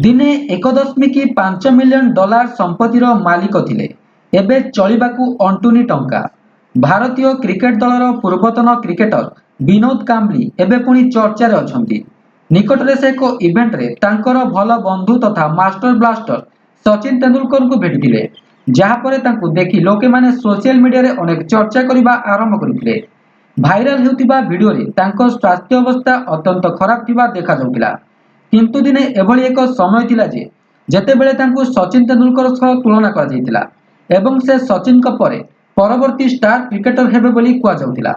ଦିନେ 1.5 million dollar ସମ୍ପତ୍ତିର ମାଲିକ ଥିଲେ। ଏବେ ଚଳିବାକୁ ଅଣ୍ଟୁନି ଟଙ୍କା। ଭାରତୀୟ କ୍ରିକେଟ ଦଳର ପୂର୍ବତନ କ୍ରିକେଟର ବିନୋଦ କାମ୍ବଲି ଏବେ ପୁଣି ଚର୍ଚ୍ଚାରେ ଅଛନ୍ତି। ନିକଟରେ ସେ ଏକ ଇଭେଣ୍ଟରେ ତାଙ୍କର ଭଲ ବନ୍ଧୁ ତଥା ମାଷ୍ଟର ବ୍ଲାଷ୍ଟର ସଚିନ ତେନ୍ଦୁଲକରଙ୍କୁ ଭେଟିଥିଲେ, ଯାହାପରେ ତାଙ୍କୁ ଦେଖି ଲୋକମାନେ ସୋସିଆଲ ମିଡିଆରେ ଅନେକ ଚର୍ଚ୍ଚା କରିବା ଆରମ୍ଭ କରିଥିଲେ। ଭାଇରାଲ ହେଉଥିବା ଭିଡିଓରେ ତାଙ୍କ ସ୍ୱାସ୍ଥ୍ୟ ଅବସ୍ଥା ଅତ୍ୟନ୍ତ ଖରାପ ଥିବା ଦେଖାଯାଉଥିଲା। କିନ୍ତୁ ଦିନେ ଏଭଳି ଏକ ସମୟ ଥିଲା ଯେତେବେଳେ ତାଙ୍କୁ ସଚିନ ତେନ୍ଦୁଲକର ସହ ତୁଳନା କରାଯାଇଥିଲା ଏବଂ ସେ ସଚିନଙ୍କ ପରେ ପରବର୍ତ୍ତୀ ଷ୍ଟାର କ୍ରିକେଟର ହେବେ ବୋଲି କୁହାଯାଉଥିଲା।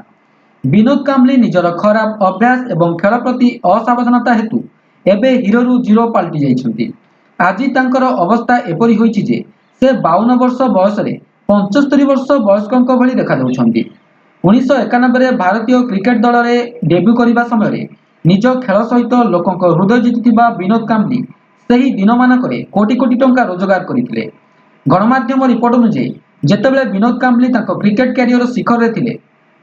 ବିନୋଦ କାମ୍ବଲି ନିଜର ଖରାପ ଅଭ୍ୟାସ ଏବଂ ଖେଳ ପ୍ରତି ଅସାବଧାନତା ହେତୁ ଏବେ ହିରୋରୁ ଜିରୋ ପାଲଟି ଯାଇଛନ୍ତି। ଆଜି ତାଙ୍କର ଅବସ୍ଥା ଏପରି ହୋଇଛି ଯେ ସେ 52 ବର୍ଷ ବୟସରେ 75 ବର୍ଷ ବୟସ୍କଙ୍କ ଭଳି ଦେଖାଯାଉଛନ୍ତି। 1991ରେ ଭାରତୀୟ କ୍ରିକେଟ ଦଳରେ ଡେବ୍ୟୁ କରିବା ସମୟରେ ନିଜ ଖେଳ ସହିତ ଲୋକଙ୍କ ହୃଦୟ ଜିତିଥିବା ବିନୋଦ କାମ୍ବଲି ସେହି ଦିନମାନଙ୍କରେ କୋଟି କୋଟି ଟଙ୍କା ରୋଜଗାର କରିଥିଲେ। ଗଣମାଧ୍ୟମ ରିପୋର୍ଟ ଅନୁଯାୟୀ ଯେତେବେଳେ ବିନୋଦ କାମ୍ବଲି ତାଙ୍କ କ୍ରିକେଟ କ୍ୟାରିୟର ଶିଖରରେ ଥିଲେ,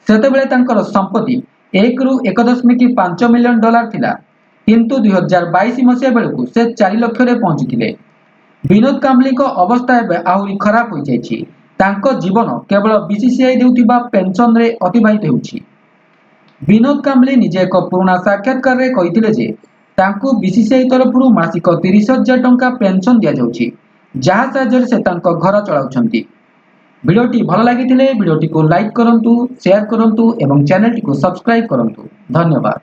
ସେତେବେଳେ ତାଙ୍କର ସମ୍ପତ୍ତି 1ରୁ 1.5 ମିଲିୟନ ଡଲାର ଥିଲା। କିନ୍ତୁ 2022 ମସିହା ବେଳକୁ ସେ 4 ଲକ୍ଷରେ ପହଞ୍ଚିଥିଲେ। ବିନୋଦ କାମ୍ବଲିଙ୍କ ଅବସ୍ଥା ଏବେ ଆହୁରି ଖରାପ ହୋଇଯାଇଛି। ତାଙ୍କ ଜୀବନ କେବଳ ବିସିସିଆଇ ଦେଉଥିବା ପେନସନରେ ଅତିବାହିତ ହେଉଛି। ବିନୋଦ କାମ୍ବଲି ନିଜେ ଏକ ପୁରୁଣା ସାକ୍ଷାତକାରରେ କହିଥିଲେ ଯେ ତାଙ୍କୁ ବିସିସିଆଇ ତରଫରୁ ମାସିକ 30,000 ଟଙ୍କା ପେନସନ ଦିଆଯାଉଛି, ଯାହା ସାହାଯ୍ୟରେ ସେ ତାଙ୍କ ଘର ଚଳାଉଛନ୍ତି। ଭିଡିଓଟି ଭଲ ଲାଗିଥିଲେ ଭିଡିଓଟିକୁ ଲାଇକ୍ କରନ୍ତୁ, ସେୟାର କରନ୍ତୁ ଏବଂ ଚ୍ୟାନେଲଟିକୁ ସବସ୍କ୍ରାଇବ କରନ୍ତୁ। ଧନ୍ୟବାଦ।